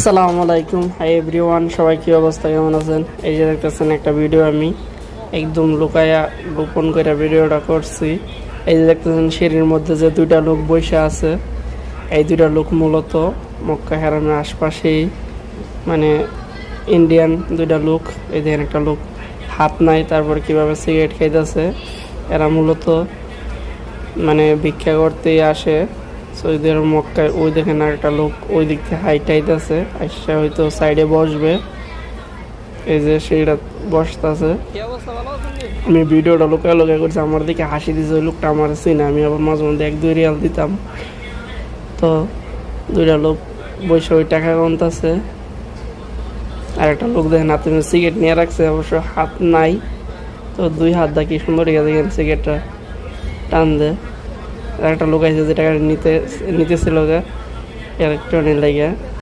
আসসালামু আলাইকুম, hi everyone. সবাই কি অবস্থা, কেমন আছেন? এই যে দেখতেছেন একটা ভিডিও আমি একদম লুকায়া গোপন করে ভিডিওটা করছি। এই যে দেখতেছেন সিঁড়ির মধ্যে যে দুইটা লোক বসে আছে, এই দুইটা লোক মূলত মক্কা হারামের আশপাশেই, মানে ইন্ডিয়ান দুইটা লোক। এই দেখেন একটা লোক হাত নাই, তারপর কিভাবে সিগারেট খাইতেছে। এরা মূলত মানে ভিক্ষা করতেই আসে সৌদি আরব মক্কায়। ওই দেখেন আর একটা লোক ওই দিক থেকে হাইটাইতেছে, আইসা হয়তো সাইডে বসবে। এই যে সেইটা বসতেছে। আমি ভিডিওটা লোকায় লোকায় করছি, আমার দিকে হাসি দিছে। ওই লোকটা আমার চিনে, আমি আবার মাঝে মধ্যে 1-2 রিয়াল দিতাম। তো দুইটা লোক বসে ওই টাকা গুনতেছে। আর একটা লোক দেখেন হাতে সিগারেট নিয়ে রাখছে, অবশ্য হাত নাই। তো 2 হাত দা কি সুন্দর দেখেন সিগারেটটা টান দেয়। আর একটা লোক আছে যে টাকা নিতেছিল ইলেকট্রনিক লাগে।